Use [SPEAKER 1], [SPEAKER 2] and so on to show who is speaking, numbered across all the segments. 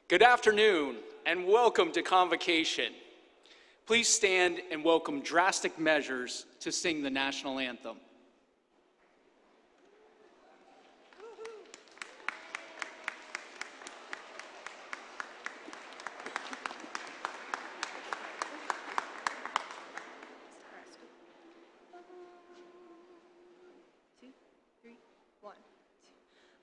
[SPEAKER 1] Good afternoon, and welcome to Convocation. Please stand and welcome Drastic Measures to sing the national anthem.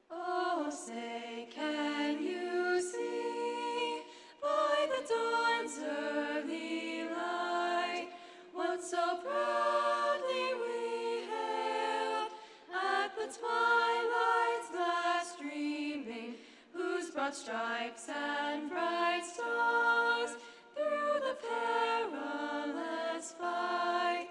[SPEAKER 2] Oh, say, can you see by the dawn's early light what so proudly we hailed at the twilight's last streaming, whose broad stripes and bright stars through the perilous fight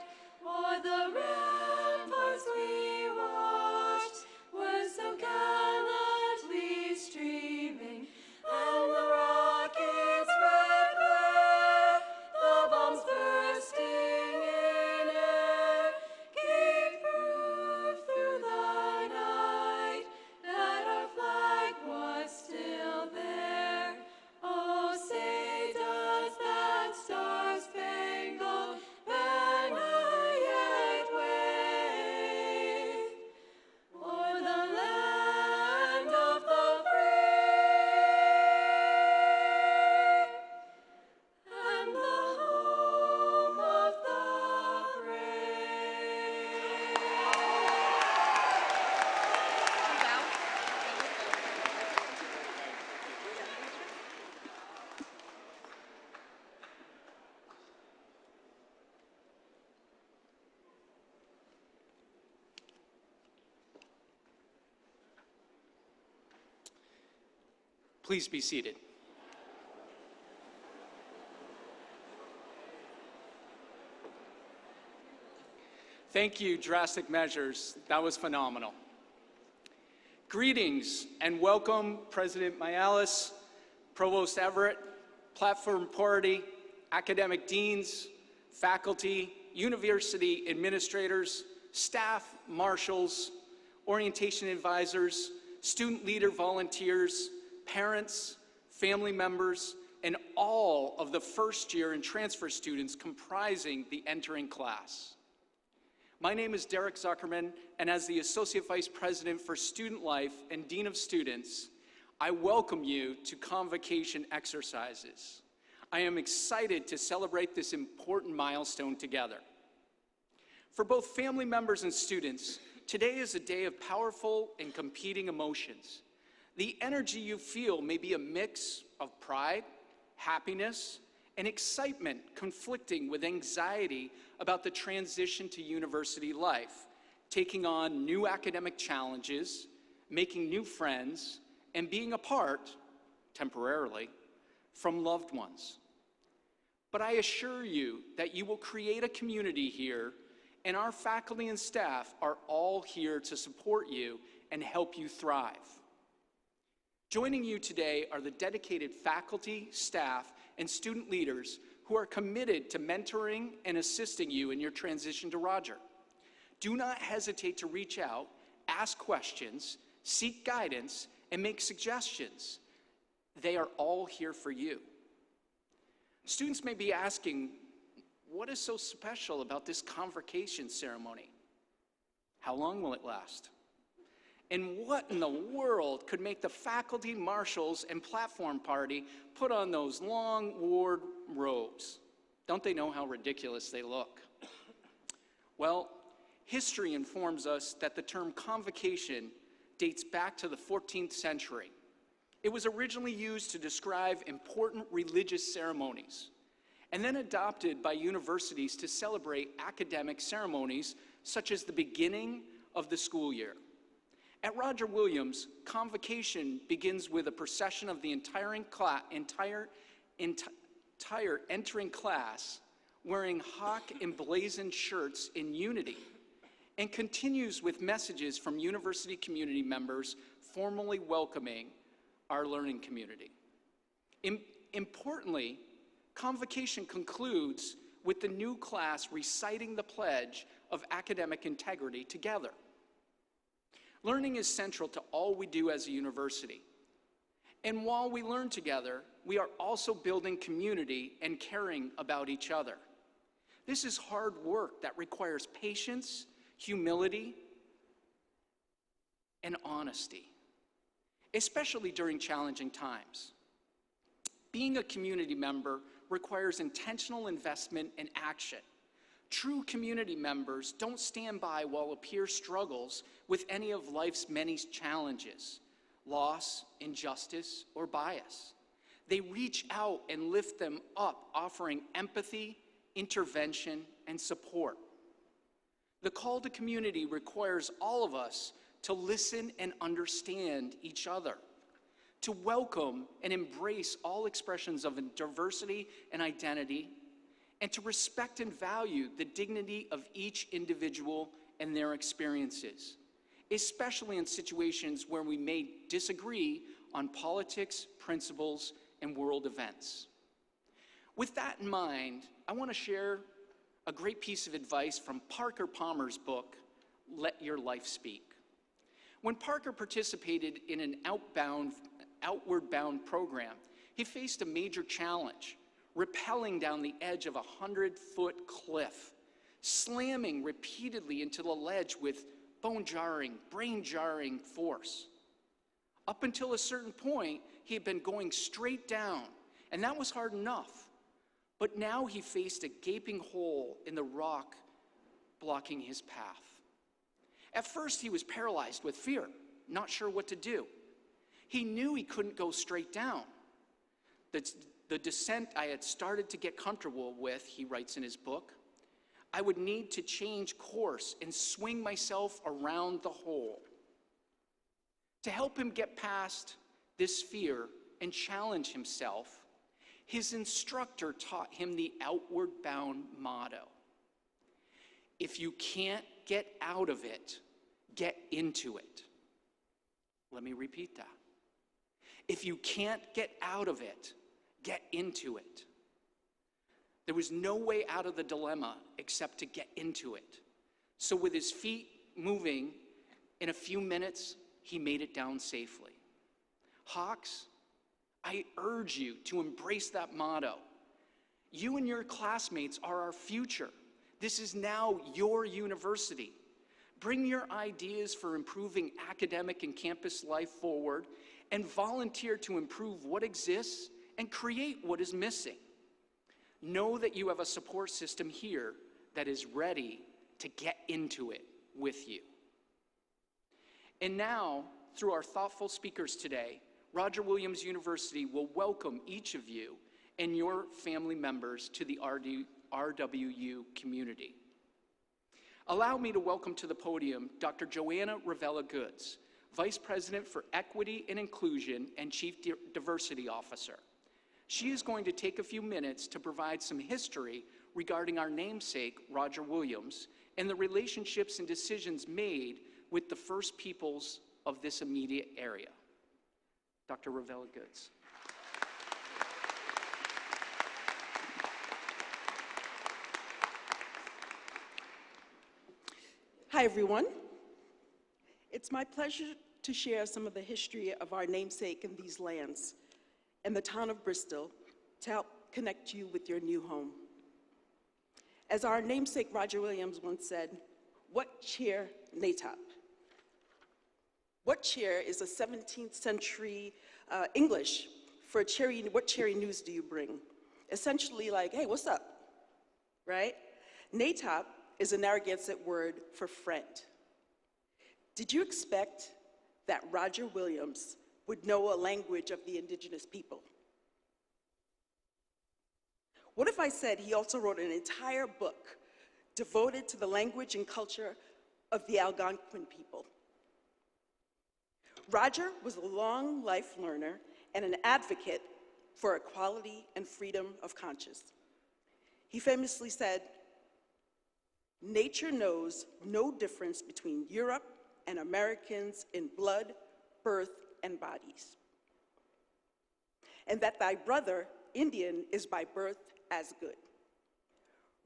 [SPEAKER 2] o'er the ramparts we watched were so gallantly streaming, and the rockets' red glare, the bombs bursting in air, gave proof through the night that our flag was still there. Oh, say does that star-spangled banner yet wave o'er the land of the free and the home of the brave?
[SPEAKER 1] Please be seated. Thank you, Drastic Measures. That was phenomenal. Greetings and welcome, President Mayales, Provost Everett, Platform Party, academic deans, faculty, university administrators, staff, marshals, orientation advisors, student leader volunteers, parents, family members, and all of the first year and transfer students comprising the entering class. My name is Derek Zuckerman, and as the Associate Vice President for Student Life and Dean of Students, I welcome you to Convocation exercises. I am excited to celebrate this important milestone together. For both family members and students, today is a day of powerful and competing emotions. The energy you feel may be a mix of pride, happiness, and excitement conflicting with anxiety about the transition to university life, taking on new academic challenges, making new friends, and being apart, temporarily, from loved ones. But I assure you that you will create a community here, and our faculty and staff are all here to support you and help you thrive. Joining you today are the dedicated faculty, staff, and student leaders who are committed to mentoring and assisting you in your transition to Roger. Do not hesitate to reach out, ask questions, seek guidance, and make suggestions. They are all here for you. Students may be asking, what is so special about this convocation ceremony? How long will it last? And what in the world could make the faculty, marshals, and platform party put on those long ward robes? Don't they know how ridiculous they look? Well, history informs us that the term convocation dates back to the 14th century. It was originally used to describe important religious ceremonies, and then adopted by universities to celebrate academic ceremonies such as the beginning of the school year. At Roger Williams, convocation begins with a procession of the entire entering class wearing hawk emblazoned shirts in unity, and continues with messages from university community members formally welcoming our learning community. Importantly, convocation concludes with the new class reciting the pledge of academic integrity together. Learning is central to all we do as a university. And while we learn together, we are also building community and caring about each other. This is hard work that requires patience, humility, and honesty, especially during challenging times. Being a community member requires intentional investment and action. True community members don't stand by while a peer struggles with any of life's many challenges, loss, injustice, or bias. They reach out and lift them up, offering empathy, intervention, and support. The call to community requires all of us to listen and understand each other, to welcome and embrace all expressions of diversity and identity, and to respect and value the dignity of each individual and their experiences, especially in situations where we may disagree on politics, principles, and world events. With that in mind, I want to share a great piece of advice from Parker Palmer's book, Let Your Life Speak. When Parker participated in an outward bound program, he faced a major challenge, rappelling down the edge of a 100-foot cliff, slamming repeatedly into the ledge with bone-jarring, brain-jarring force. Up until a certain point, he had been going straight down, and that was hard enough. But now he faced a gaping hole in the rock blocking his path. At first, he was paralyzed with fear, not sure what to do. He knew he couldn't go straight down. The descent I had started to get comfortable with, he writes in his book, I would need to change course and swing myself around the hole. To help him get past this fear and challenge himself, his instructor taught him the outward bound motto. If you can't get out of it, get into it. Let me repeat that. If you can't get out of it, get into it. There was no way out of the dilemma except to get into it. So with his feet moving, in a few minutes, he made it down safely. Hawks, I urge you to embrace that motto. You and your classmates are our future. This is now your university. Bring your ideas for improving academic and campus life forward and volunteer to improve what exists and create what is missing. Know that you have a support system here that is ready to get into it with you. And now, through our thoughtful speakers today, Roger Williams University will welcome each of you and your family members to the RWU community. Allow me to welcome to the podium Dr. Joanna Ravella Goods, Vice President for Equity and Inclusion and Chief Diversity Officer. She is going to take a few minutes to provide some history regarding our namesake, Roger Williams, and the relationships and decisions made with the first peoples of this immediate area. Dr. Ravella Goods.
[SPEAKER 3] Hi, everyone. It's my pleasure to share some of the history of our namesake in these lands and the town of Bristol to help connect you with your new home. As our namesake Roger Williams once said, what cheer natop? What cheer is a 17th century English for what cherry news do you bring? Essentially like, hey, what's up, right? Natop is a Narragansett word for friend. Did you expect that Roger Williams would know a language of the indigenous people? What if I said he also wrote an entire book devoted to the language and culture of the Algonquin people? Roger was a long life learner and an advocate for equality and freedom of conscience. He famously said, nature knows no difference between Europe and Americans in blood, birth, and bodies. And that thy brother, Indian, is by birth as good.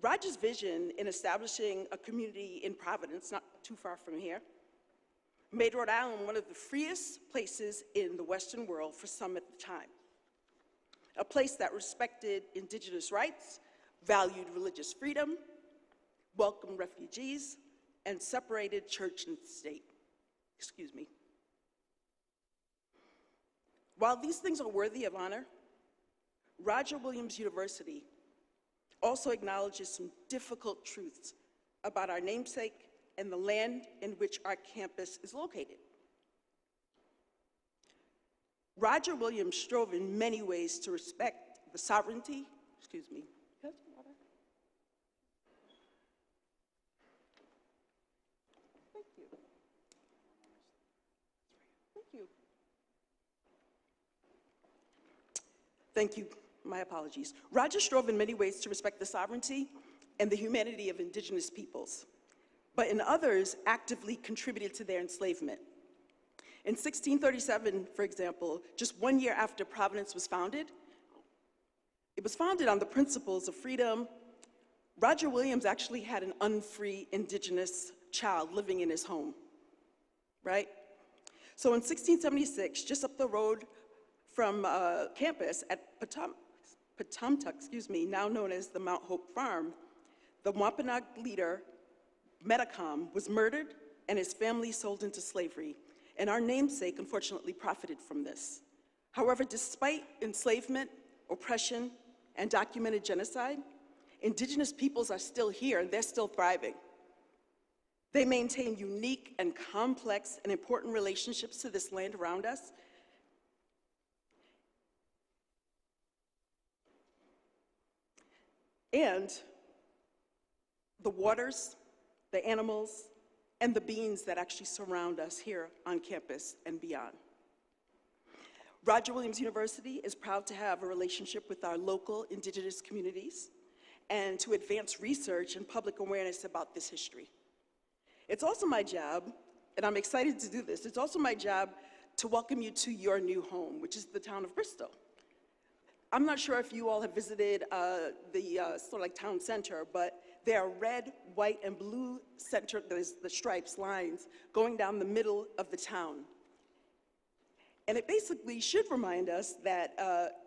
[SPEAKER 3] Roger's vision in establishing a community in Providence, not too far from here, made Rhode Island one of the freest places in the Western world for some at the time. A place that respected indigenous rights, valued religious freedom, welcomed refugees, and separated church and state. Excuse me. While these things are worthy of honor, Roger Williams University also acknowledges some difficult truths about our namesake and the land in which our campus is located. Roger Williams strove in many ways to respect the sovereignty, excuse me. Thank you. Thank you. Thank you, my apologies. Roger strove in many ways to respect the sovereignty and the humanity of indigenous peoples, but in others actively contributed to their enslavement. In 1637, for example, just 1 year after Providence was founded, it was founded on the principles of freedom. Roger Williams actually had an unfree indigenous child living in his home, right? So in 1676, just up the road from campus at Patumtuck, now known as the Mount Hope Farm, the Wampanoag leader, Metacom, was murdered and his family sold into slavery. And our namesake, unfortunately, profited from this. However, despite enslavement, oppression, and documented genocide, indigenous peoples are still here and they're still thriving. They maintain unique and complex and important relationships to this land around us. And the waters, the animals, and the beings that actually surround us here on campus and beyond. Roger Williams University is proud to have a relationship with our local indigenous communities and to advance research and public awareness about this history. It's also my job, and I'm excited to do this, it's also my job to welcome you to your new home, which is the town of Bristol. I'm not sure if you all have visited the sort of like town center, but there are red, white, and blue center, there's the stripes, lines, going down the middle of the town. And it basically should remind us that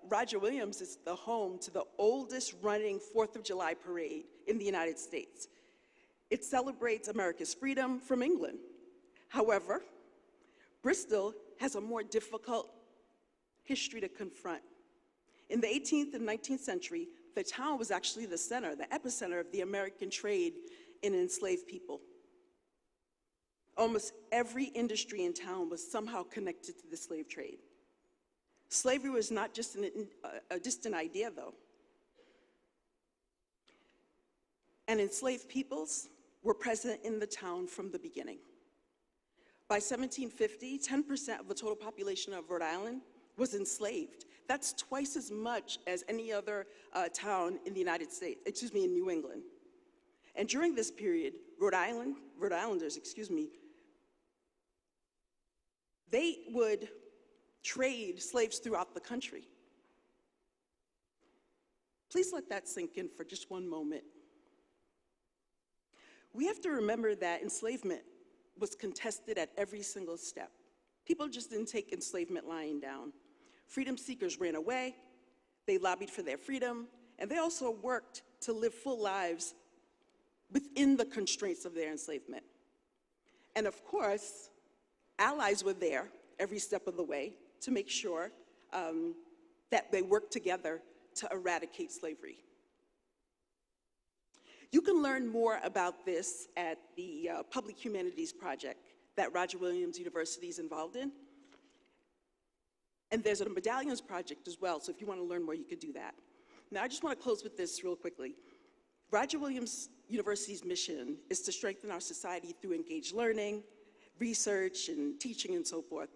[SPEAKER 3] Roger Williams is the home to the oldest running 4th of July parade in the United States. It celebrates America's freedom from England. However, Bristol has a more difficult history to confront. In the 18th and 19th century, the town was actually the center, the epicenter of the American trade in enslaved people. Almost every industry in town was somehow connected to the slave trade. Slavery was not just a distant idea, though. And enslaved peoples were present in the town from the beginning. By 1750, 10% of the total population of Rhode Island was enslaved. That's twice as much as any other town in the United States, in New England. And during this period, Rhode Islanders, they would trade slaves throughout the country. Please let that sink in for just one moment. We have to remember that enslavement was contested at every single step. People just didn't take enslavement lying down. Freedom seekers ran away, they lobbied for their freedom, and they also worked to live full lives within the constraints of their enslavement. And of course, allies were there every step of the way to make sure that they worked together to eradicate slavery. You can learn more about this at the Public Humanities Project that Roger Williams University is involved in. And there's a Medallions Project as well, so if you want to learn more, you could do that. Now, I just want to close with this real quickly. Roger Williams University's mission is to strengthen our society through engaged learning, research, and teaching, and so forth.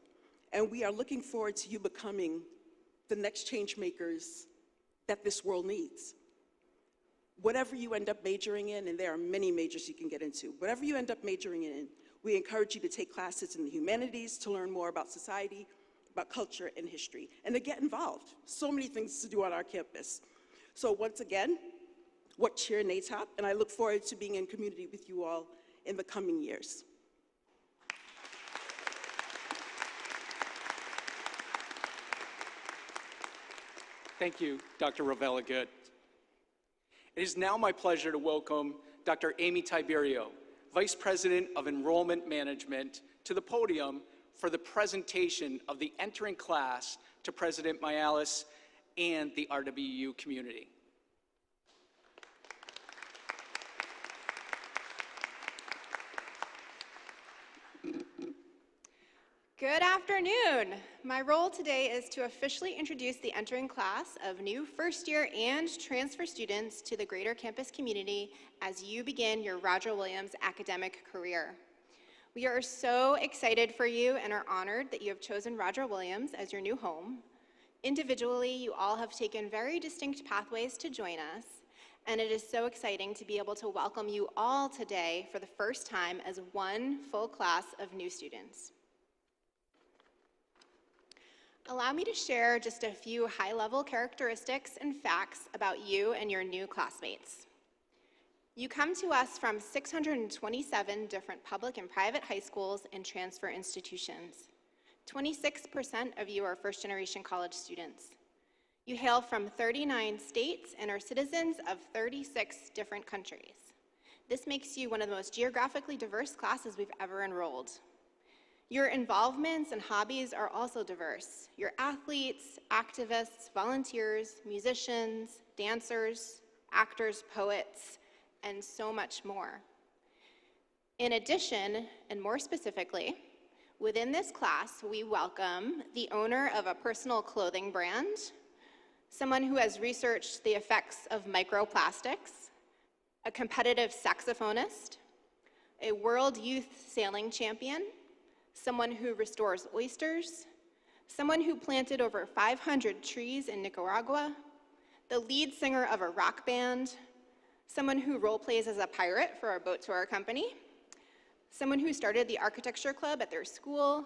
[SPEAKER 3] And we are looking forward to you becoming the next change makers that this world needs. Whatever you end up majoring in, and there are many majors you can get into, whatever you end up majoring in, we encourage you to take classes in the humanities to learn more about society, about culture and history, and to get involved. So many things to do on our campus. So once again, what cheer NATOP, and I look forward to being in community with you all in the coming years.
[SPEAKER 1] Thank you, Dr. Ravella Good. It is now my pleasure to welcome Dr. Amy Tiberio, Vice President of Enrollment Management, to the podium for the presentation of the entering class to President Mialis and the RWU community.
[SPEAKER 4] Good afternoon. My role today is to officially introduce the entering class of new first-year and transfer students to the greater campus community as you begin your Roger Williams academic career. We are so excited for you and are honored that you have chosen Roger Williams as your new home. Individually, you all have taken very distinct pathways to join us, and it is so exciting to be able to welcome you all today for the first time as one full class of new students. Allow me to share just a few high-level characteristics and facts about you and your new classmates. You come to us from 627 different public and private high schools and transfer institutions. 26% of you are first-generation college students. You hail from 39 states and are citizens of 36 different countries. This makes you one of the most geographically diverse classes we've ever enrolled. Your involvements and hobbies are also diverse. You're athletes, activists, volunteers, musicians, dancers, actors, poets, and so much more. In addition, and more specifically, within this class, we welcome the owner of a personal clothing brand, someone who has researched the effects of microplastics, a competitive saxophonist, a world youth sailing champion, someone who restores oysters, someone who planted over 500 trees in Nicaragua, the lead singer of a rock band, someone who role plays as a pirate for our boat tour company, someone who started the architecture club at their school,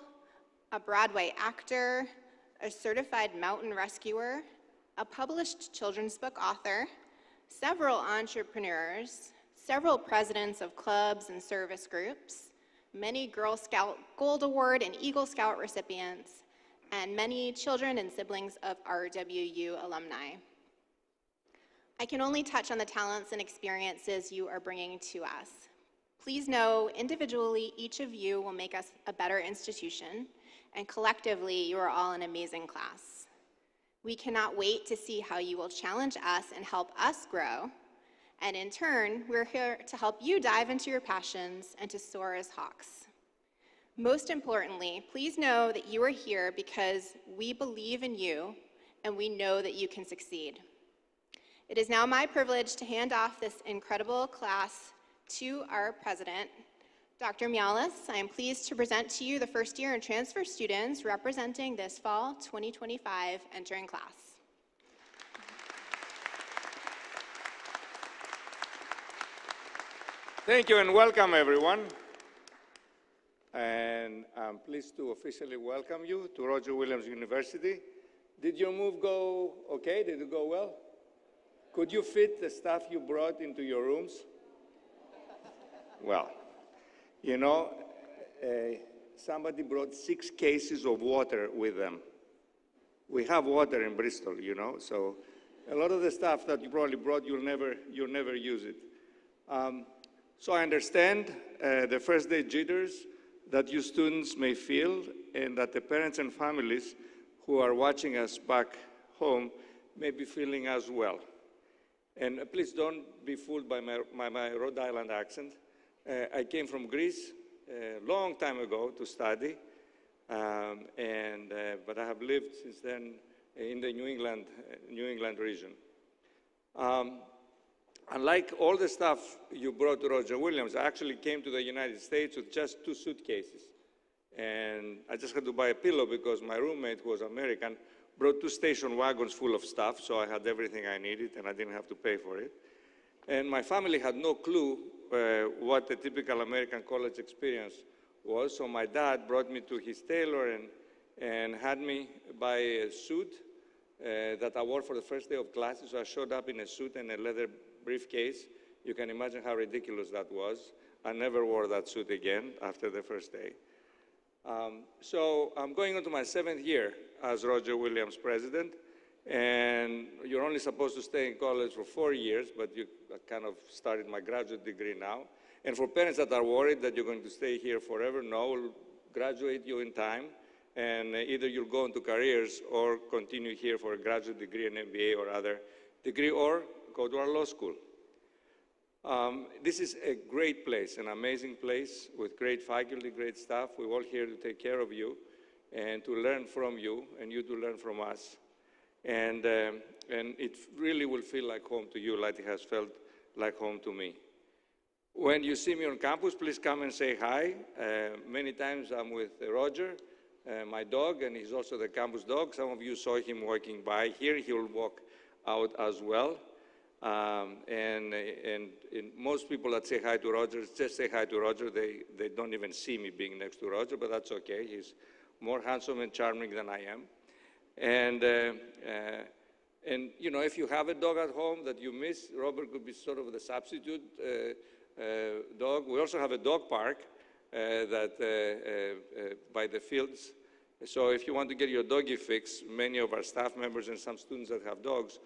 [SPEAKER 4] a Broadway actor, a certified mountain rescuer, a published children's book author, several entrepreneurs, several presidents of clubs and service groups, many Girl Scout Gold Award and Eagle Scout recipients, and many children and siblings of RWU alumni. I can only touch on the talents and experiences you are bringing to us. Please know, individually, each of you will make us a better institution, and collectively, you are all an amazing class. We cannot wait to see how you will challenge us and help us grow. And in turn, we're here to help you dive into your passions and to soar as hawks. Most importantly, please know that you are here because we believe in you and we know that you can succeed. It is now my privilege to hand off this incredible class to our president, Dr. Mialis. I am pleased to present to you the first year and transfer students representing this fall 2025 entering class.
[SPEAKER 5] Thank you and welcome, everyone. And I'm pleased to officially welcome you to Roger Williams University. Did your move go okay? Did it go well? Could you fit the stuff you brought into your rooms? Well, you know, somebody brought 6 cases of water with them. We have water in Bristol, you know, so a lot of the stuff that you probably brought, you'll never use it. So I understand the first day jitters that you students may feel and that the parents and families who are watching us back home may be feeling as well. And please don't be fooled by my Rhode Island accent. I came from Greece a long time ago to study, but I have lived since then in the New England region. Unlike all the stuff you brought to Roger Williams, I actually came to the United States with just 2 suitcases. And I just had to buy a pillow because my roommate, who was American, brought 2 station wagons full of stuff, so I had everything I needed and I didn't have to pay for it. And my family had no clue what the typical American college experience was, so my dad brought me to his tailor and had me buy a suit that I wore for the first day of classes. So I showed up in a suit and a leather briefcase. You can imagine how ridiculous that was. I never wore that suit again after the first day. So I'm going into my 7th year as Roger Williams president, and only supposed to stay in college for 4 years, but you kind of started my graduate degree now. And for parents that are worried that you're going to stay here forever, no, we'll graduate you in time, and either you'll go into careers or continue here for a graduate degree, an MBA or other degree, or go to our law school. This is a great place, an amazing place with great faculty, great staff. We're all here to take care of you and to learn from you, and you to learn from us. And it really will feel like home to you, like it has felt like home to me. When you see me on campus, please come and say hi. Many times I'm with Roger, my dog, and he's also the campus dog. Some of you saw him walking by here. He will walk out as well. And most people that say hi to Roger just say hi to Roger. They don't even see me being next to Roger, but that's okay. He's more handsome and charming than I am. And you know, if you have a dog at home that you miss, Robert could be sort of the substitute dog. We also have a dog park by the fields. So if you want to get your doggy fix, many of our staff members and some students that have dogs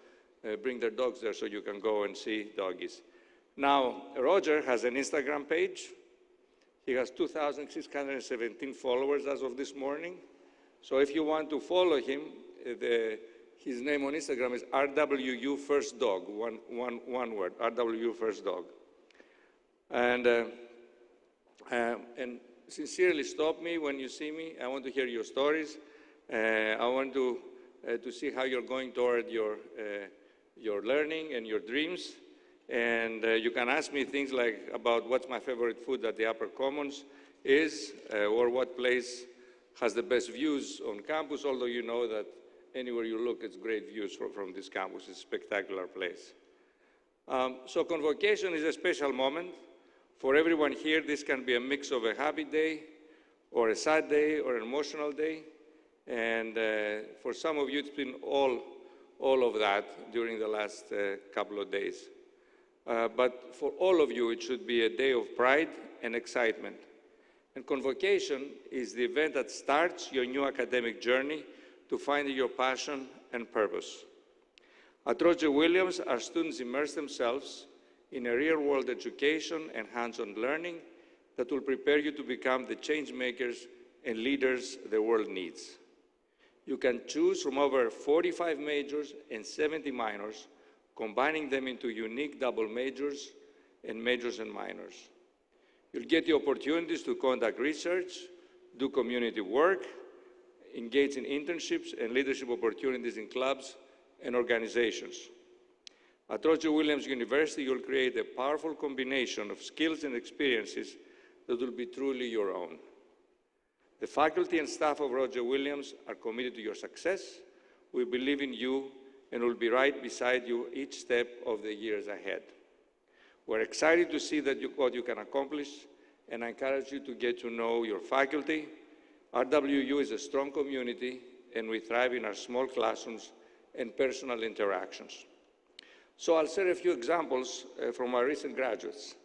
[SPEAKER 5] bring their dogs there so you can go and see doggies. Now, Roger has an Instagram page. He has 2,617 followers as of this morning. So if you want to follow him, his name on Instagram is RWU First Dog, one word, RWU First Dog. And sincerely stop me when you see me. I want to hear your stories. I want to see how you're going toward your learning and your dreams. And you can ask me things like about what's my favorite food at the Upper Commons is, or what place has the best views on campus, although you know that anywhere you look, it's great views from this campus. It's a spectacular place. So Convocation is a special moment. For everyone here, this can be a mix of a happy day, or a sad day, or an emotional day. And for some of you, it's been all of that during the last couple of days. But for all of you, it should be a day of pride and excitement. And Convocation is the event that starts your new academic journey to find your passion and purpose. At Roger Williams, our students immerse themselves in a real-world education and hands-on learning that will prepare you to become the change makers and leaders the world needs. You can choose from over 45 majors and 70 minors, combining them into unique double majors and majors and minors. You'll get the opportunities to conduct research, do community work, engage in internships and leadership opportunities in clubs and organizations. At Roger Williams University, you'll create a powerful combination of skills and experiences that will be truly your own. The faculty and staff of Roger Williams are committed to your success. We believe in you and will be right beside you each step of the years ahead. We're excited to see what you can accomplish, and I encourage you to get to know your faculty. RWU is a strong community, and we thrive in our small classrooms and personal interactions. So I'll share a few examples from our recent graduates.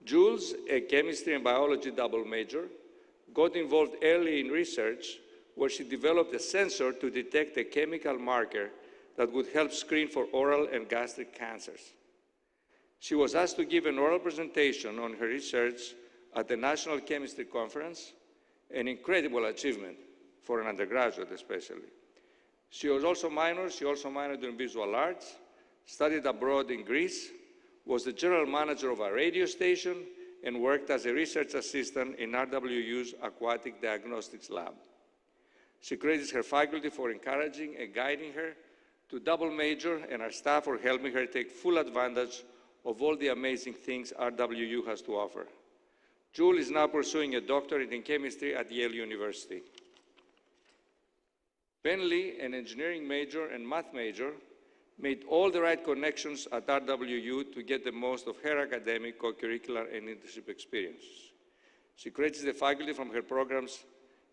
[SPEAKER 5] Jules, a chemistry and biology double major, got involved early in research where she developed a sensor to detect a chemical marker that would help screen for oral and gastric cancers. She was asked to give an oral presentation on her research at the National Chemistry Conference, an incredible achievement for an undergraduate especially. She also minored in visual arts, studied abroad in Greece, was the general manager of a radio station, and worked as a research assistant in RWU's Aquatic Diagnostics Lab. She credits her faculty for encouraging and guiding her to double major, and our staff for helping her take full advantage of all the amazing things RWU has to offer. Jewel is now pursuing a doctorate in chemistry at Yale University. Ben Lee, an engineering major and math major, made all the right connections at RWU to get the most of her academic, co-curricular, and internship experience. She credits the faculty from her programs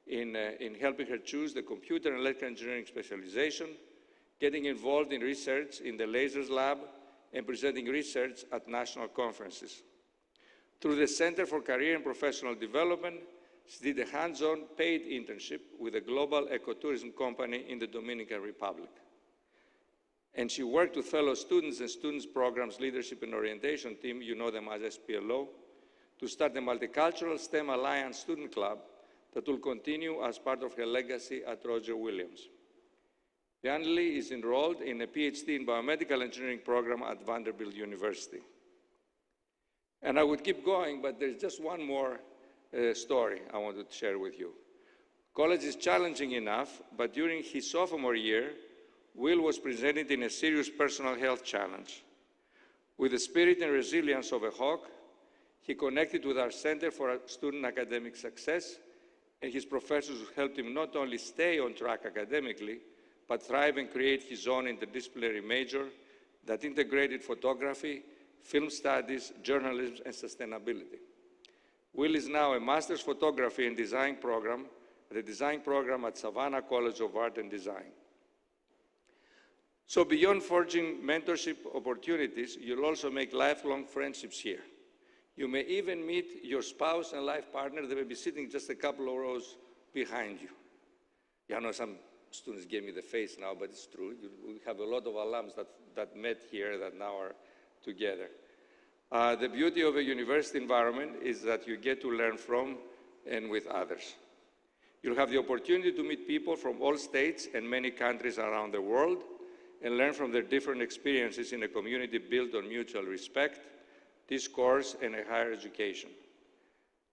[SPEAKER 5] in helping her choose the computer and electrical engineering specialization, getting involved in research in the lasers lab, and presenting research at national conferences. Through the Center for Career and Professional Development, she did a hands-on paid internship with a global ecotourism company in the Dominican Republic. And she worked with fellow students and students programs leadership and orientation team, you know them as SPLO, to start a multicultural STEM Alliance student club that will continue as part of her legacy at Roger Williams. Yanli is enrolled in a PhD in biomedical engineering program at Vanderbilt University. And I would keep going, but there's just one more story I wanted to share with you. College is challenging enough, but during his sophomore year, Will was presented in a serious personal health challenge. With the spirit and resilience of a hawk, he connected with our Center for Student Academic Success, and his professors helped him not only stay on track academically, but thrive and create his own interdisciplinary major that integrated photography, film studies, journalism, and sustainability. Will is now a master's photography and design program at the design program at Savannah College of Art and Design. So beyond forging mentorship opportunities, you'll also make lifelong friendships here. You may even meet your spouse and life partner that may be sitting just a couple of rows behind you. Yeah, I know some students gave me the face now, but it's true. We have a lot of alums that met here that now are together. The beauty of a university environment is that you get to learn from and with others. You'll have the opportunity to meet people from all states and many countries around the world and learn from their different experiences in a community built on mutual respect, discourse, and a higher education.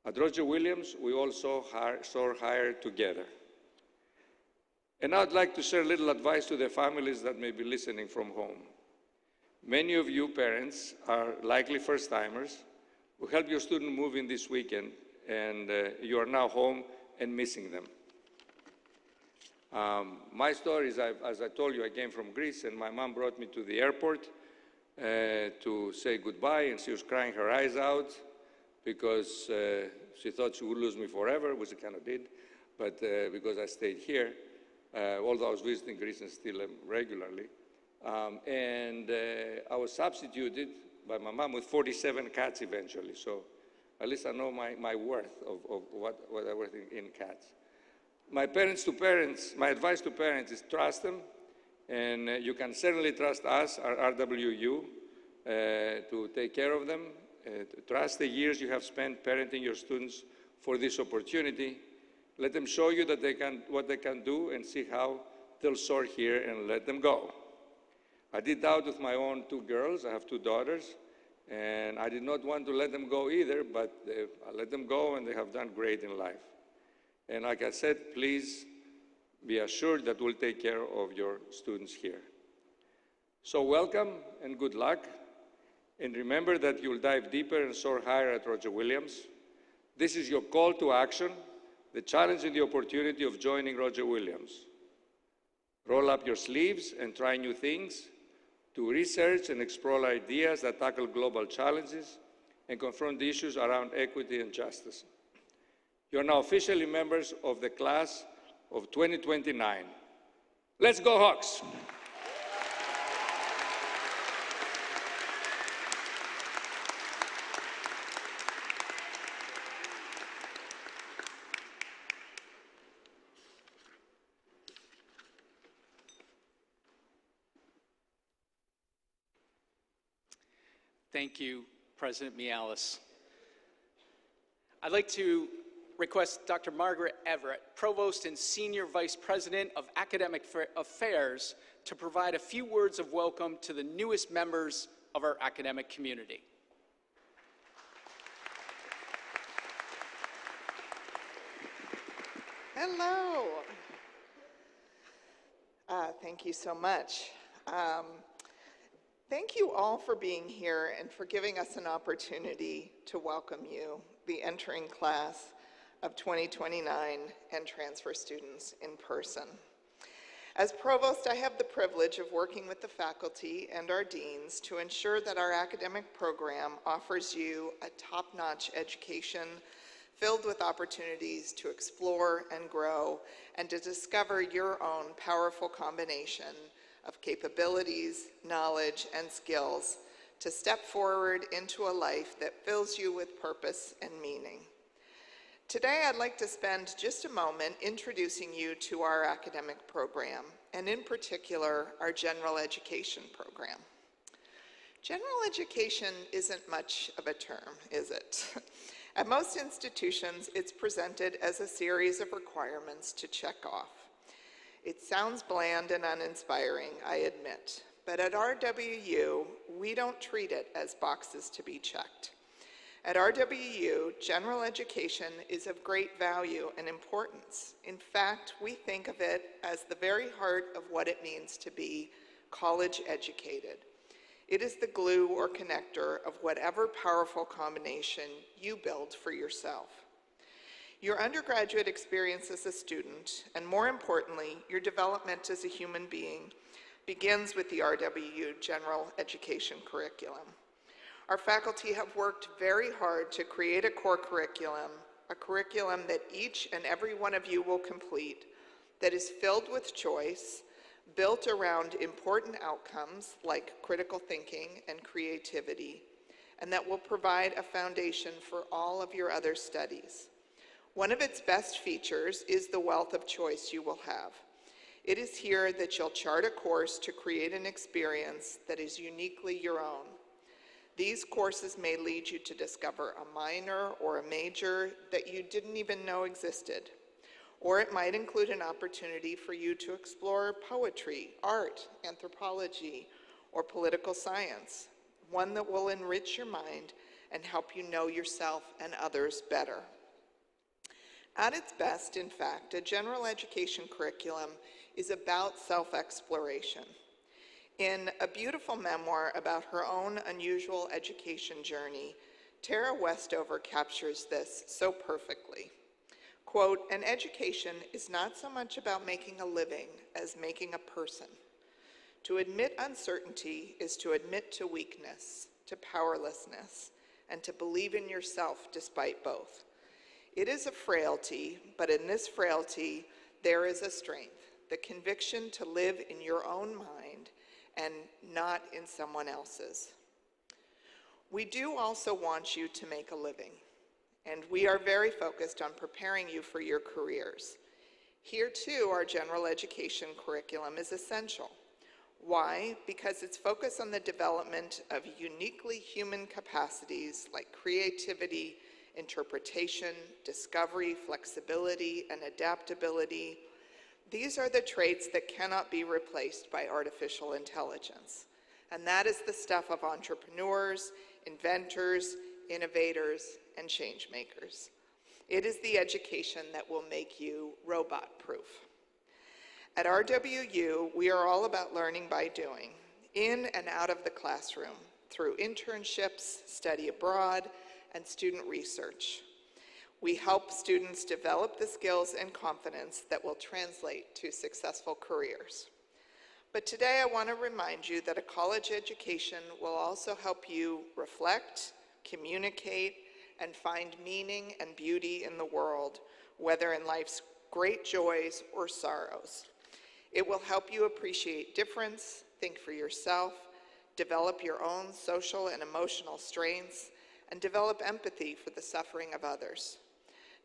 [SPEAKER 5] At Roger Williams, we all soar higher together. And I'd like to share a little advice to the families that may be listening from home. Many of you parents are likely first-timers who helped your student move in this weekend, and you are now home and missing them. My story is, as I told you, I came from Greece, and my mom brought me to the airport to say goodbye, and she was crying her eyes out because she thought she would lose me forever, which she kind of did, but because I stayed here, although I was visiting Greece and still am regularly. I was substituted by my mom with 47 cats eventually, so at least I know my worth of what I worth in cats. My advice to parents is trust them, and you can certainly trust us, our RWU, to take care of them. Trust the years you have spent parenting your students for this opportunity. Let them show you that what they can do and see how they'll soar here, and let them go. I did that with my own two girls. I have two daughters, and I did not want to let them go either, but I let them go, and they have done great in life. And like I said, please be assured that we'll take care of your students here. So welcome and good luck. And remember that you'll dive deeper and soar higher at Roger Williams. This is your call to action, the challenge and the opportunity of joining Roger Williams. Roll up your sleeves and try new things, to research and explore ideas that tackle global challenges and confront issues around equity and justice. You are now officially members of the class of 2029. Let's go Hawks!
[SPEAKER 1] Thank you, President Mialis. I'd like to request Dr. Margaret Everett, Provost and Senior Vice President of Academic Affairs, to provide a few words of welcome to the newest members of our academic community.
[SPEAKER 6] Hello. Thank you so much. Thank you all for being here and for giving us an opportunity to welcome you, the entering class of 2029 and transfer students in person. As Provost, I have the privilege of working with the faculty and our deans to ensure that our academic program offers you a top-notch education filled with opportunities to explore and grow and to discover your own powerful combination of capabilities, knowledge, and skills to step forward into a life that fills you with purpose and meaning. Today, I'd like to spend just a moment introducing you to our academic program, and in particular, our general education program. General education isn't much of a term, is it? At most institutions, it's presented as a series of requirements to check off. It sounds bland and uninspiring, I admit, but at RWU, we don't treat it as boxes to be checked. At RWU, general education is of great value and importance. In fact, we think of it as the very heart of what it means to be college educated. It is the glue or connector of whatever powerful combination you build for yourself. Your undergraduate experience as a student, and more importantly, your development as a human being, begins with the RWU general education curriculum. Our faculty have worked very hard to create a core curriculum, a curriculum that each and every one of you will complete, that is filled with choice, built around important outcomes like critical thinking and creativity, and that will provide a foundation for all of your other studies. One of its best features is the wealth of choice you will have. It is here that you'll chart a course to create an experience that is uniquely your own. These courses may lead you to discover a minor or a major that you didn't even know existed. Or it might include an opportunity for you to explore poetry, art, anthropology, or political science, one that will enrich your mind and help you know yourself and others better. At its best, in fact, a general education curriculum is about self-exploration. In a beautiful memoir about her own unusual education journey, Tara Westover captures this so perfectly. Quote, "An education is not so much about making a living as making a person. To admit uncertainty is to admit to weakness, to powerlessness, and to believe in yourself despite both. It is a frailty, but in this frailty, there is a strength, the conviction to live in your own mind and not in someone else's. We do also want you to make a living, and we are very focused on preparing you for your careers. Here too, our general education curriculum is essential. Why? Because its focus on the development of uniquely human capacities like creativity, interpretation, discovery, flexibility, and adaptability. These are the traits that cannot be replaced by artificial intelligence. And that is the stuff of entrepreneurs, inventors, innovators, and change makers. It is the education that will make you robot-proof. At RWU, we are all about learning by doing, in and out of the classroom, through internships, study abroad, and student research. We help students develop the skills and confidence that will translate to successful careers. But today I want to remind you that a college education will also help you reflect, communicate, and find meaning and beauty in the world, whether in life's great joys or sorrows. It will help you appreciate difference, think for yourself, develop your own social and emotional strengths, and develop empathy for the suffering of others.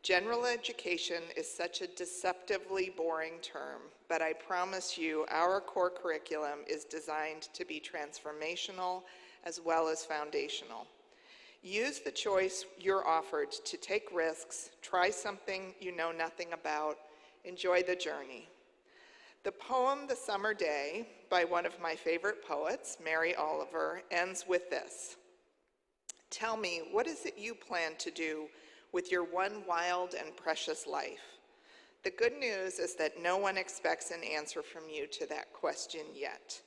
[SPEAKER 6] General education is such a deceptively boring term, but I promise you our core curriculum is designed to be transformational as well as foundational. Use the choice you're offered to take risks, try something you know nothing about, enjoy the journey. The poem "The Summer Day" by one of my favorite poets, Mary Oliver, ends with this. Tell me, what is it you plan to do with your one wild and precious life? The good news is that no one expects an answer from you to that question yet.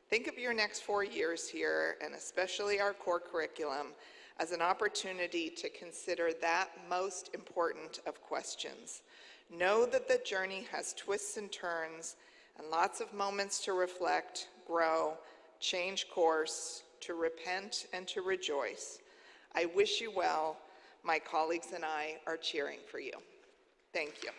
[SPEAKER 6] Think of your next 4 years here, and especially our core curriculum, as an opportunity to consider that most important of questions. Know that the journey has twists and turns and lots of moments to reflect, grow, change course, to repent, and to rejoice. I wish you well. My colleagues and I are cheering for you. Thank you.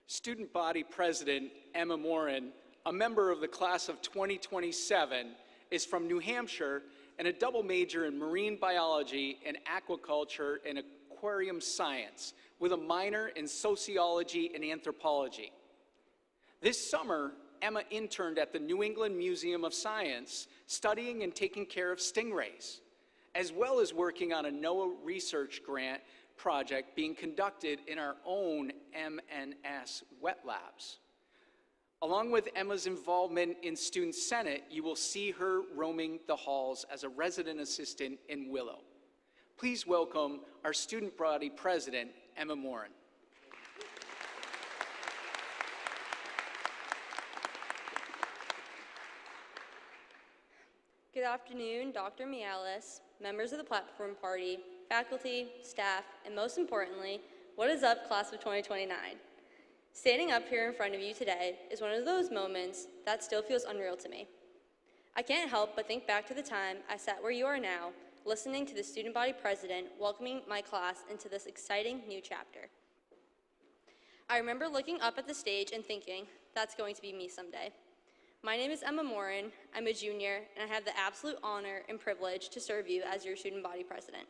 [SPEAKER 1] Student Body President Emma Morin a member of the class of 2027, is from New Hampshire and a double major in marine biology and aquaculture and aquarium science with a minor in sociology and anthropology. This summer, Emma interned at the New England Museum of Science, studying and taking care of stingrays, as well as working on a NOAA research grant project being conducted in our own MNS wet labs. Along with Emma's involvement in Student Senate, you will see her roaming the halls as a resident assistant in Willow. Please welcome our student body president, Emma Morin.
[SPEAKER 7] Good afternoon, Dr. Mialis, members of the platform party, faculty, staff, and most importantly, what is up, class of 2029? Standing up here in front of you today is one of those moments that still feels unreal to me. I can't help but think back to the time I sat where you are now, listening to the student body president welcoming my class into this exciting new chapter. I remember looking up at the stage and thinking, that's going to be me someday. My name is Emma Morin, I'm a junior, and I have the absolute honor and privilege to serve you as your student body president.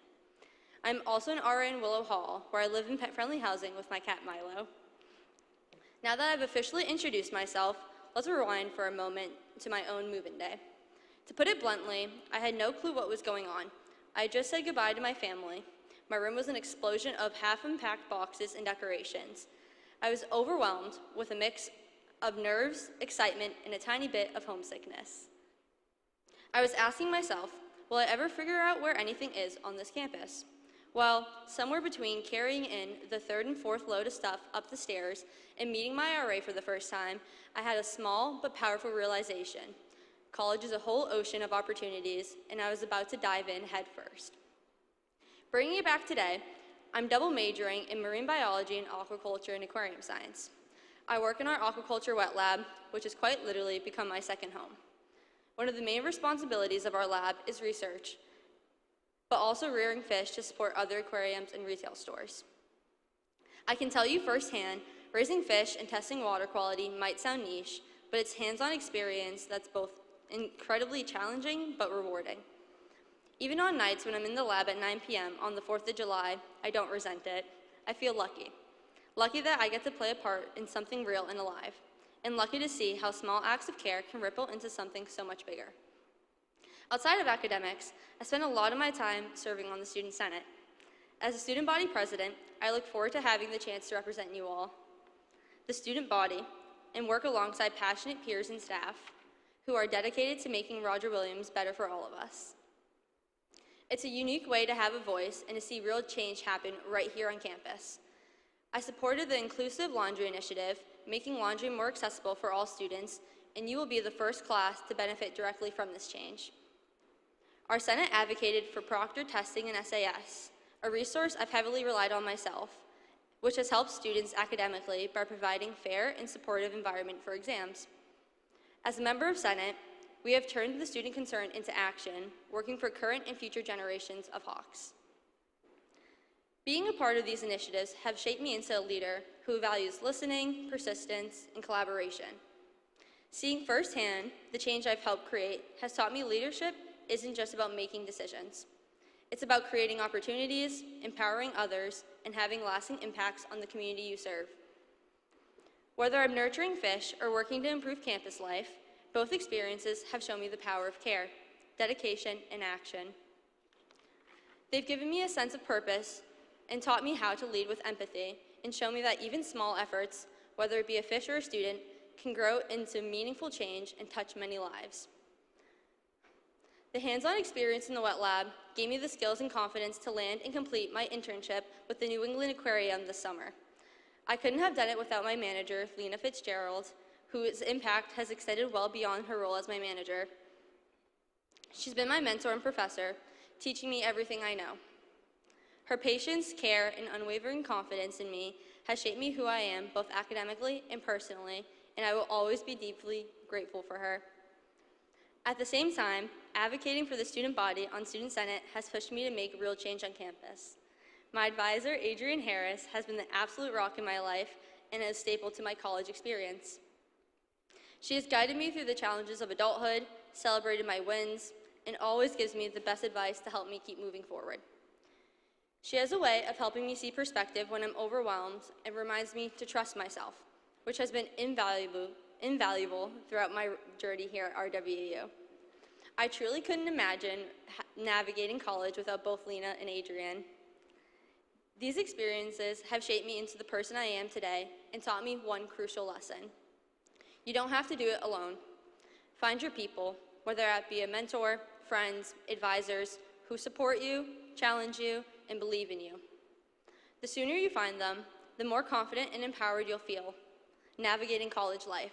[SPEAKER 7] I'm also an RA in Willow Hall, where I live in pet-friendly housing with my cat Milo. Now that I've officially introduced myself, let's rewind for a moment to my own move-in day. To put it bluntly, I had no clue what was going on. I had just said goodbye to my family. My room was an explosion of half-unpacked boxes and decorations. I was overwhelmed with a mix of nerves, excitement, and a tiny bit of homesickness. I was asking myself, will I ever figure out where anything is on this campus? Well, somewhere between carrying in the third and fourth load of stuff up the stairs and meeting my RA for the first time, I had a small but powerful realization. College is a whole ocean of opportunities, and I was about to dive in head first. Bringing it back today, I'm double majoring in marine biology and aquaculture and aquarium science. I work in our aquaculture wet lab, which has quite literally become my second home. One of the main responsibilities of our lab is research, but also rearing fish to support other aquariums and retail stores. I can tell you firsthand, raising fish and testing water quality might sound niche, but it's hands-on experience that's both incredibly challenging but rewarding. Even on nights when I'm in the lab at 9 p.m. on the 4th of July, I don't resent it. I feel lucky. Lucky that I get to play a part in something real and alive, and lucky to see how small acts of care can ripple into something so much bigger. Outside of academics, I spend a lot of my time serving on the Student Senate. As a student body president, I look forward to having the chance to represent you all, the student body, and work alongside passionate peers and staff who are dedicated to making Roger Williams better for all of us. It's a unique way to have a voice and to see real change happen right here on campus. I supported the Inclusive Laundry Initiative, making laundry more accessible for all students, and you will be the first class to benefit directly from this change. Our Senate advocated for proctored testing and SAS, a resource I've heavily relied on myself, which has helped students academically by providing fair and supportive environment for exams. As a member of Senate, we have turned the student concern into action, working for current and future generations of Hawks. Being a part of these initiatives have shaped me into a leader who values listening, persistence, and collaboration. Seeing firsthand the change I've helped create has taught me leadership isn't just about making decisions. It's about creating opportunities, empowering others, and having lasting impacts on the community you serve. Whether I'm nurturing fish or working to improve campus life, both experiences have shown me the power of care, dedication, and action. They've given me a sense of purpose and taught me how to lead with empathy and show me that even small efforts, whether it be a fish or a student, can grow into meaningful change and touch many lives. The hands-on experience in the wet lab gave me the skills and confidence to land and complete my internship with the New England Aquarium this summer. I couldn't have done it without my manager, Lena Fitzgerald, whose impact has extended well beyond her role as my manager. She's been my mentor and professor, teaching me everything I know. Her patience, care, and unwavering confidence in me has shaped me who I am, both academically and personally, and I will always be deeply grateful for her. At the same time, advocating for the student body on Student Senate has pushed me to make real change on campus. My advisor, Adrian Harris, has been the absolute rock in my life and a staple to my college experience. She has guided me through the challenges of adulthood, celebrated my wins, and always gives me the best advice to help me keep moving forward. She has a way of helping me see perspective when I'm overwhelmed and reminds me to trust myself, which has been invaluable throughout my journey here at RWU. I truly couldn't imagine navigating college without both Lena and Adrienne. These experiences have shaped me into the person I am today and taught me one crucial lesson. You don't have to do it alone. Find your people, whether that be a mentor, friends, advisors, who support you, challenge you, and believe in you. The sooner you find them, the more confident and empowered you'll feel navigating college life.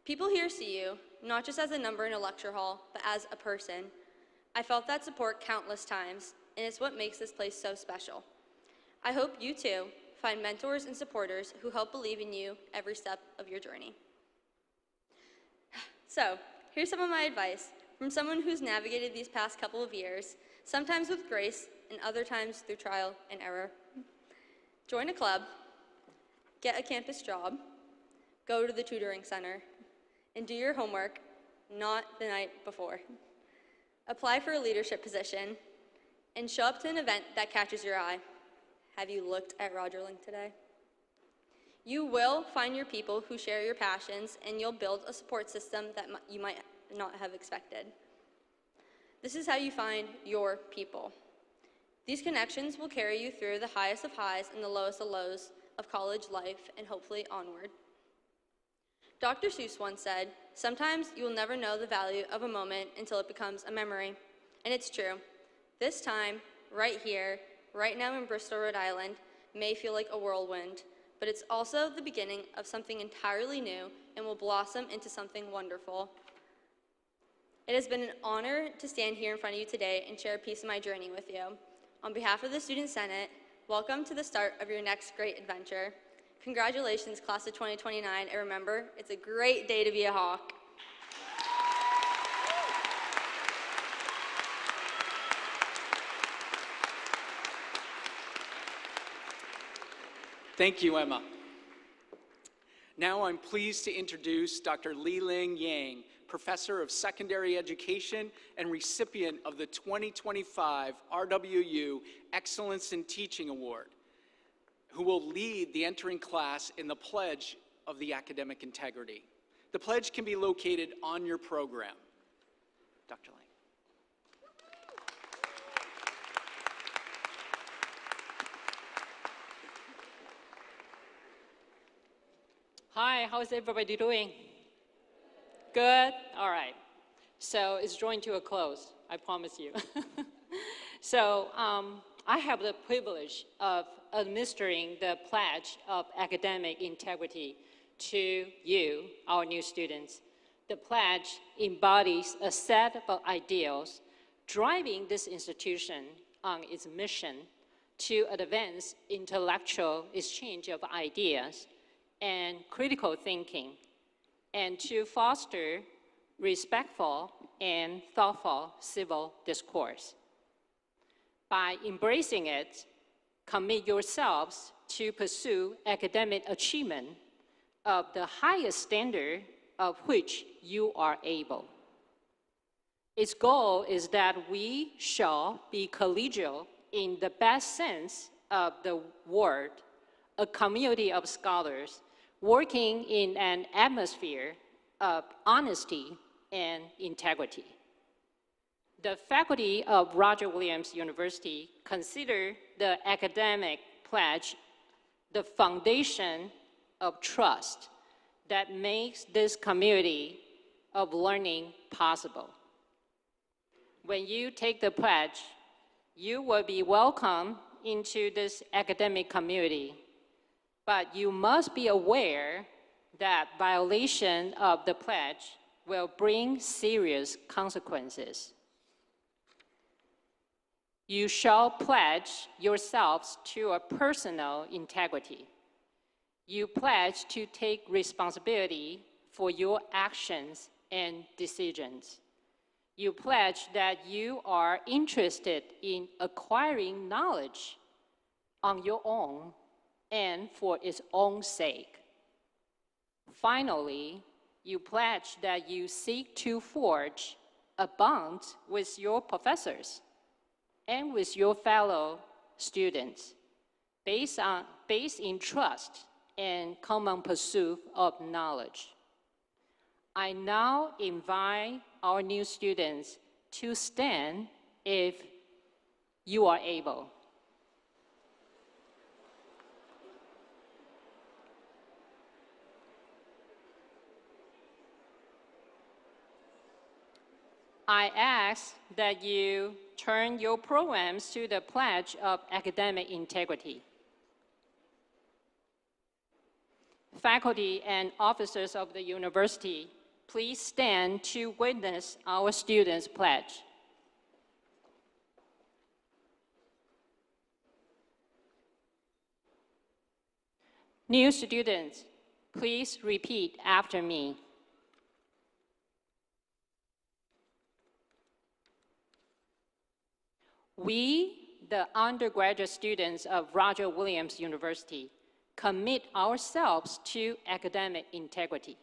[SPEAKER 7] People here see you, not just as a number in a lecture hall, but as a person. I felt that support countless times, and it's what makes this place so special. I hope you too find mentors and supporters who help believe in you every step of your journey. So, here's some of my advice from someone who's navigated these past couple of years, sometimes with grace and other times through trial and error. Join a club, get a campus job, go to the tutoring center, and do your homework, not the night before. Apply for a leadership position, and show up to an event that catches your eye. Have you looked at Rogerling today? You will find your people who share your passions, and you'll build a support system that you might not have expected. This is how you find your people. These connections will carry you through the highest of highs and the lowest of lows of college life, and hopefully onward. Dr. Seuss once said, "Sometimes you will never know the value of a moment until it becomes a memory." And it's true. This time, right here, right now in Bristol, Rhode Island, may feel like a whirlwind, but it's also the beginning of something entirely new and will blossom into something wonderful. It has been an honor to stand here in front of you today and share a piece of my journey with you. On behalf of the Student Senate, welcome to the start of your next great adventure. Congratulations, class of 2029, and remember, it's a great day to be a Hawk.
[SPEAKER 1] Thank you, Emma. Now I'm pleased to introduce Dr. Li-Ling Yang, Professor of Secondary Education and recipient of the 2025 RWU Excellence in Teaching Award, who will lead the entering class in the Pledge of the Academic Integrity. The pledge can be located on your program. Dr. Lang.
[SPEAKER 8] Hi, how's everybody doing? Good? All right. So it's drawing to a close, I promise you. So I have the privilege of administering the Pledge of Academic Integrity to you, our new students. The pledge embodies a set of ideals driving this institution on its mission to advance intellectual exchange of ideas and critical thinking, and to foster respectful and thoughtful civil discourse. By embracing it, commit yourselves to pursue academic achievement of the highest standard of which you are able. Its goal is that we shall be collegial in the best sense of the word, a community of scholars working in an atmosphere of honesty and integrity. The faculty of Roger Williams University consider the academic pledge the foundation of trust that makes this community of learning possible. When you take the pledge, you will be welcomed into this academic community, but you must be aware that violation of the pledge will bring serious consequences. You shall pledge yourselves to a personal integrity. You pledge to take responsibility for your actions and decisions. You pledge that you are interested in acquiring knowledge on your own and for its own sake. Finally, you pledge that you seek to forge a bond with your professors and with your fellow students based in trust and common pursuit of knowledge. I now invite our new students to stand if you are able. I ask that you turn your programs to the pledge of academic integrity. Faculty and officers of the university, please stand to witness our students' pledge. New students, please repeat after me. We, the undergraduate students of Roger Williams University, commit ourselves to academic integrity.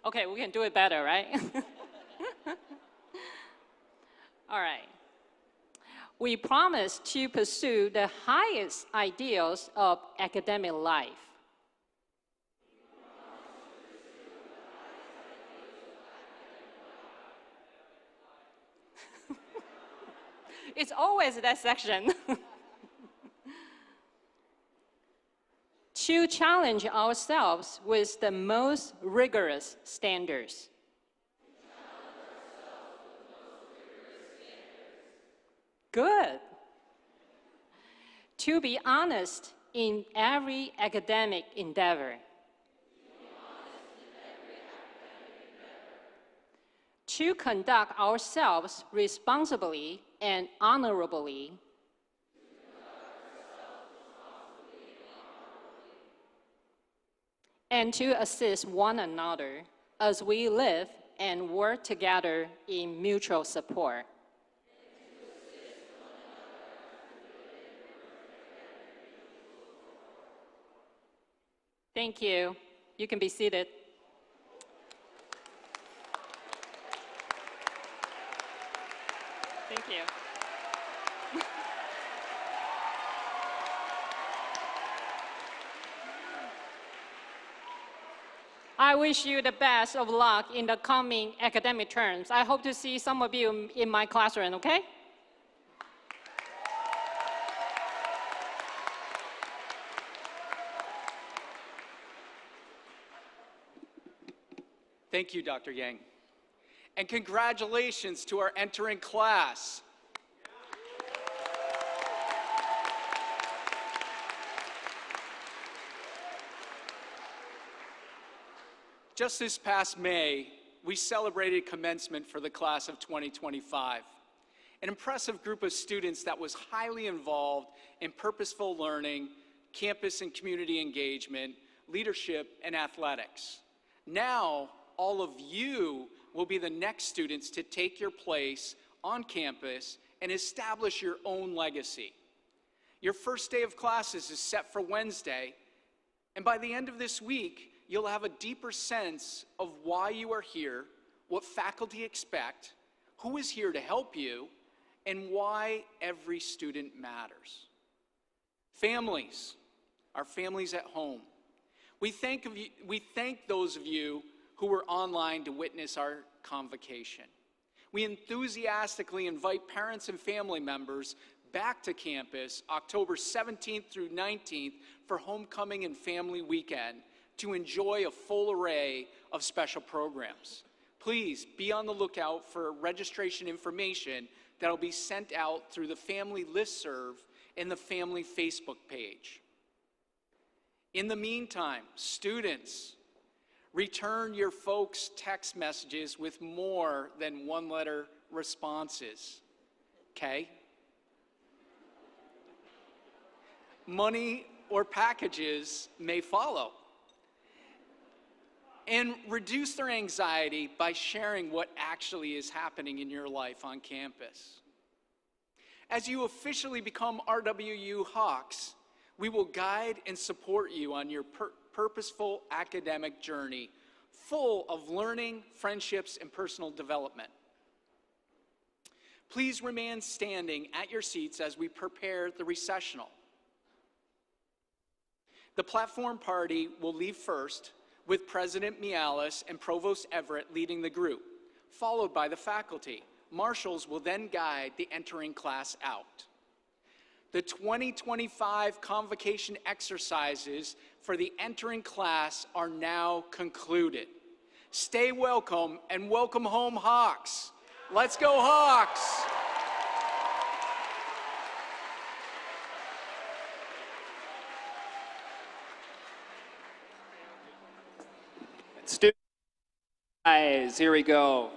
[SPEAKER 8] Okay, we can do it better, right? All right. We promise to pursue the highest ideals of academic life. It's always that section. To challenge ourselves with the most rigorous standards. Good. To be honest in every academic endeavor. To conduct ourselves responsibly and honorably. And to assist one another as we live and work together in mutual support. Thank you. You can be seated. Thank you. I wish you the best of luck in the coming academic terms. I hope to see some of you in my classroom, okay?
[SPEAKER 1] Thank you, Dr. Yang. And congratulations to our entering class. Just this past May, we celebrated commencement for the class of 2025. An impressive group of students that was highly involved in purposeful learning, campus and community engagement, leadership, and athletics. Now, all of you will be the next students to take your place on campus and establish your own legacy. Your first day of classes is set for Wednesday, and by the end of this week, you'll have a deeper sense of why you are here, what faculty expect, who is here to help you, and why every student matters. Families, our families at home. We thank those of you who were online to witness our convocation. We enthusiastically invite parents and family members back to campus October 17th through 19th for Homecoming and Family Weekend to enjoy a full array of special programs. Please be on the lookout for registration information that will be sent out through the family listserv and the family Facebook page. In the meantime, students, return your folks' text messages with more than one-letter responses, okay? Money or packages may follow. and reduce their anxiety by sharing what actually is happening in your life on campus. As you officially become RWU Hawks, we will guide and support you on your purposeful academic journey, full of learning, friendships, and personal development. Please remain standing at your seats as we prepare the recessional. The platform party will leave first, with President Mialis and Provost Everett leading the group, followed by the faculty. Marshals will then guide the entering class out. The 2025 convocation exercises for the entering class are now concluded. Stay welcome and welcome home, Hawks. Let's go, Hawks!
[SPEAKER 9] Students, guys, here we go.